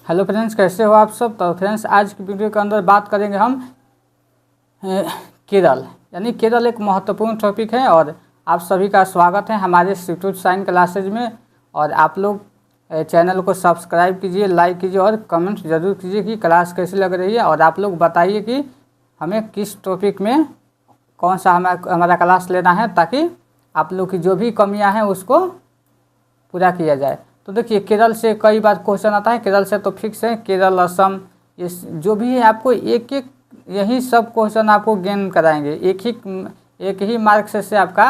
Hello friends, कैसे हो आप सब। तो फ्रेंड्स, आज की वीडियो के अंदर बात करेंगे हम केरल। यानी केरल एक महत्वपूर्ण टॉपिक है और आप सभी का स्वागत है हमारे इंस्टीट्यूट साइन क्लासेज में। और आप लोग चैनल को सब्सक्राइब कीजिए, लाइक कीजिए और कमेंट ज़रूर कीजिए कि क्लास कैसी लग रही है। और आप लोग बताइए कि हमें किस टॉपिक में कौन सा हमारा क्लास लेना है, ताकि आप लोग की जो भी कमियां हैं उसको पूरा किया जाए। तो देखिए, केरल से कई बार क्वेश्चन आता है। केरल से तो फिक्स है, केरल, असम, ये जो भी है आपको एक एक यही सब क्वेश्चन आपको गेन कराएंगे। एक ही मार्क्स से आपका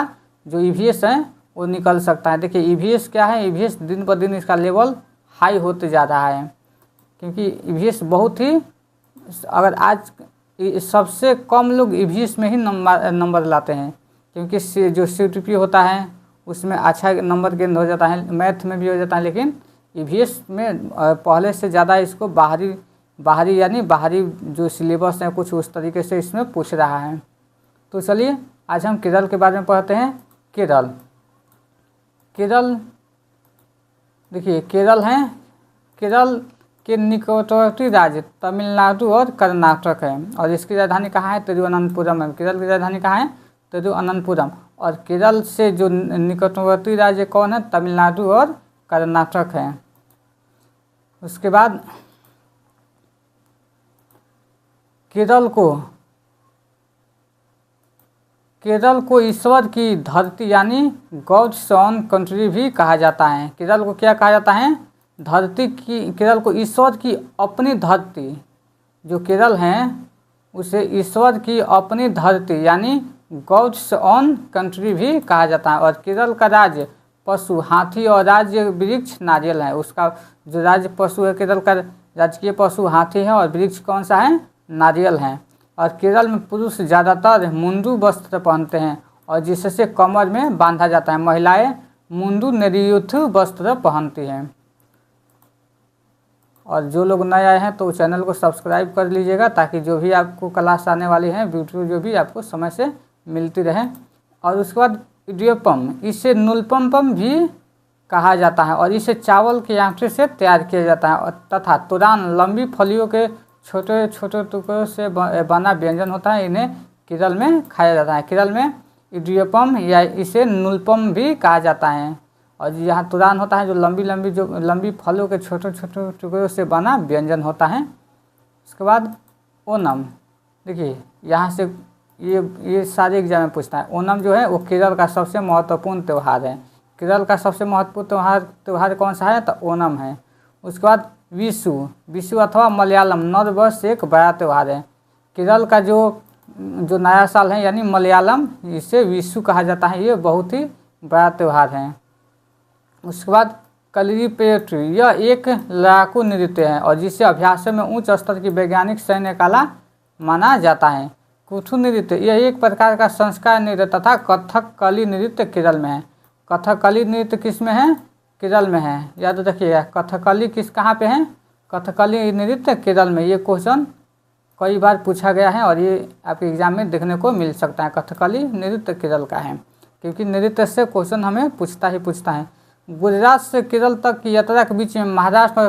जो ईवीएस है वो निकल सकता है। देखिए, ईवीएस क्या है, ईवीएस दिन ब दिन इसका लेवल हाई होते जा रहा है, क्योंकि ईवीएस बहुत ही, अगर आज सबसे कम लोग ईवीएस में ही नंबर लाते हैं, क्योंकि जो सीटीपी होता है उसमें अच्छा नंबर गेन हो जाता है, मैथ में भी हो जाता है, लेकिन ईवीएस में पहले से ज़्यादा इसको बाहरी जो सिलेबस है कुछ उस तरीके से इसमें पूछ रहा है। तो चलिए आज हम केरल के बारे में पढ़ते हैं। केरल देखिए, केरल के निकटवर्ती राज्य तमिलनाडु और कर्नाटक है, और इसकी राजधानी कहाँ है, तिरुवनंतपुरम है। केरल की राजधानी कहाँ है, तिरुवनंतपुरम। और केरल से जो निकटवर्ती राज्य कौन है, तमिलनाडु और कर्नाटक है। उसके बाद केरल को ईश्वर की धरती यानी गॉड्स ओन कंट्री भी कहा जाता है। केरल को क्या कहा जाता है, केरल को ईश्वर की अपनी धरती, जो केरल है उसे ईश्वर की अपनी धरती यानी गॉड्स ओन कंट्री भी कहा जाता है। और केरल का राज्य पशु हाथी और राज्य वृक्ष नारियल है। उसका जो राज्य पशु है, केरल का राजकीय पशु हाथी है और वृक्ष कौन सा है, नारियल है। और केरल में पुरुष ज़्यादातर मुंडू वस्त्र पहनते हैं और जिससे कमर में बांधा जाता है। महिलाएं मुंडू नेरियुथु वस्त्र पहनती हैं। और जो लोग नए आए हैं तो चैनल को सब्सक्राइब कर लीजिएगा, ताकि जो भी आपको क्लास आने वाली है वीडियो जो भी आपको समय से मिलती रहे। और उसके बाद इडियोपम, इसे नुलपम भी कहा जाता है और इसे चावल के आटे से तैयार किया जाता है। और तथा तुरान लंबी फलियों के छोटे छोटे टुकड़ों से बना व्यंजन होता है, इन्हें केरल में खाया जाता है। केरल में इडियोपम या इसे नुलपम भी कहा जाता है। और यहाँ तुरान होता है जो लंबी फलों के छोटे छोटे टुकड़ों से बना व्यंजन होता है। उसके बाद ओनम, देखिए यहाँ से ये सारे एग्जाम में पूछता है। ओनम जो है वो केरल का सबसे महत्वपूर्ण त्यौहार है। केरल का सबसे महत्वपूर्ण त्यौहार कौन सा है, तो ओनम है। उसके बाद विशु अथवा मलयालम नववर्ष एक बड़ा त्यौहार है। केरल का जो नया साल है यानी मलयालम, इसे विशु कहा जाता है। ये बहुत ही बड़ा त्यौहार है। उसके बाद कलिपेट्री, यह एक लड़ाकू नृत्य है और जिसे अभ्यास में उच्च स्तर की वैज्ञानिक सैन्य कला माना जाता है। कुथु नृत्य, यह एक प्रकार का संस्कार नृत्य तथा कथकली नृत्य केरल में है। कथकली नृत्य किस में है, केरल में है। याद रखिएगा, कथकली कहाँ पे है, कथकली नृत्य केरल में। ये क्वेश्चन कई बार पूछा गया है और ये आपके एग्जाम में देखने को मिल सकता है। कथकली नृत्य केरल का है, क्योंकि नृत्य से क्वेश्चन हमें पूछता है। गुजरात से केरल तक की यात्रा के बीच में महाराष्ट्र और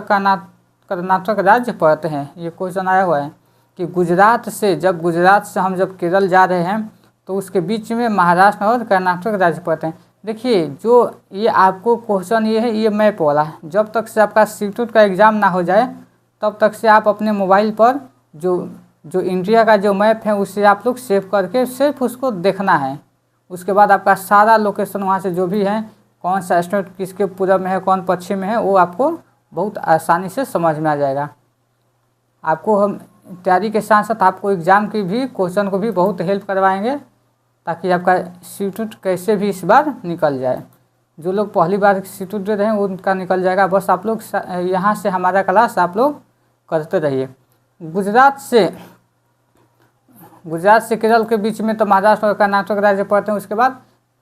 कर्नाटक राज्य पड़ते हैं। ये क्वेश्चन आया हुआ है कि गुजरात से हम जब केरल जा रहे हैं तो उसके बीच में महाराष्ट्र और कर्नाटक राज्य पड़ते हैं। देखिए, जो ये आपको क्वेश्चन ये है, ये मैप वाला, जब तक से आपका इंस्टीट्यूट का एग्ज़ाम ना हो जाए तब तक से आप अपने मोबाइल पर जो इंडिया का जो मैप है उसे आप लोग सेव करके सिर्फ उसको देखना है। उसके बाद आपका सारा लोकेशन वहाँ से जो भी है, कौन सा स्टेट किसके पूर्व में है, कौन पश्चिम में है, वो आपको बहुत आसानी से समझ में आ जाएगा। आपको हम तैयारी के साथ साथ आपको एग्ज़ाम की भी क्वेश्चन को भी बहुत हेल्प करवाएंगे, ताकि आपका इंस्टीट्यूट कैसे भी इस बार निकल जाए। जो लोग पहली बार इंस्टीट्यूट दे रहे हैं उनका निकल जाएगा। बस आप लोग यहाँ से हमारा क्लास आप लोग करते रहिए। गुजरात से केरल के बीच में तो महाराष्ट्र और कर्नाटक राज्य पड़ते हैं। उसके बाद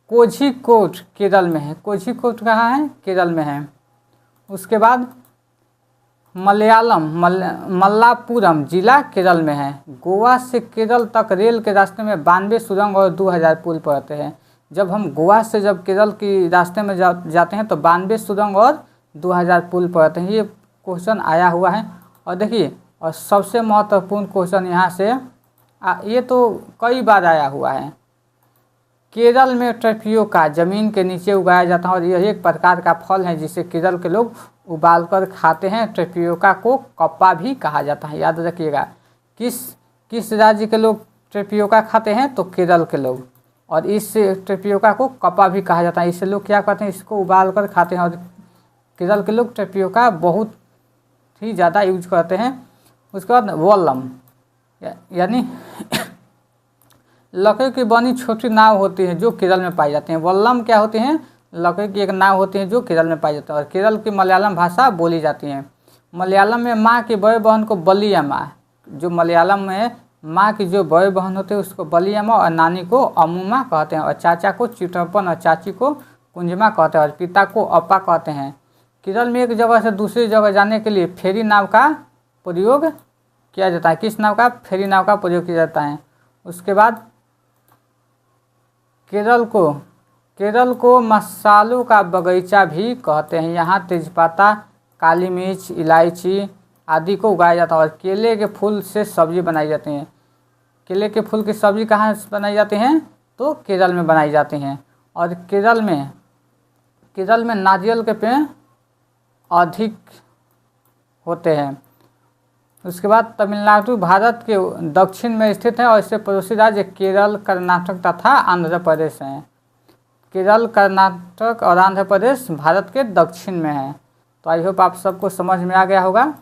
कोझिकोड केरल में है। कोझिकोड कहाँ है, केरल में है। उसके बाद मल्लापुरम जिला केरल में है। गोवा से केरल तक रेल के रास्ते में 92 सुरंग और 2000 पुल पड़ते हैं। जब हम गोवा से केरल के रास्ते में जाते हैं तो 92 सुरंग और 2000 पुल पड़ते हैं। ये क्वेश्चन आया हुआ है। और देखिए, और सबसे महत्वपूर्ण क्वेश्चन यहाँ से ये तो कई बार आया हुआ है। केरल में टेपियोका ज़मीन के नीचे उगाया जाता है और यह एक प्रकार का फल है जिसे केरल के लोग उबालकर खाते हैं। टेपियोका को कप्पा भी कहा जाता है। याद रखिएगा, किस राज्य के लोग टेपियोका खाते हैं? तो केरल के लोग। और इस टेपियोका को कप्पा भी कहा जाता है। इससे लोग क्या करते हैं? इसको उबाल कर खाते हैं। और केरल के लोग टेपियोका बहुत ही ज़्यादा यूज करते हैं। उसके बाद वल्लम, यानी लकड़ी की बनी छोटी नाव होती है जो केरल में पाई जाती हैं। वल्लम क्या होती हैं? लकड़ी की एक नाव होती है जो केरल में पाई जाती है। और केरल की मलयालम भाषा बोली जाती है। मलयालम में माँ की बड़े बहन को बलियम्मा, जो मलयालम में माँ की जो बड़े बहन होती है उसको बलियम्मा और नानी को अम्मुमा कहते हैं। और चाचा को चिटप्पन और चाची को कुंजमा कहते हैं। और पिता को अप्पा कहते हैं। केरल में एक जगह से दूसरी जगह जाने के लिए फेरी नाव का प्रयोग किया जाता है। किस नाव का? फेरी नाव का प्रयोग किया जाता है। उसके बाद केरल को मसालों का बगीचा भी कहते हैं। यहाँ तेजपत्ता, काली मिर्च, इलायची आदि को उगाया जाता है। और केले के फूल से सब्जी बनाई जाती है। केले के फूल की सब्जी कहाँ से बनाई जाती हैं? तो केरल में बनाई जाती हैं। और केरल में नारियल के पेड़ अधिक होते हैं। उसके बाद तमिलनाडु भारत के दक्षिण में स्थित है और इससे पड़ोसी राज्य केरल, कर्नाटक तथा आंध्र प्रदेश हैं। केरल, कर्नाटक और आंध्र प्रदेश भारत के दक्षिण में है। तो आई होप आप सबको समझ में आ गया होगा।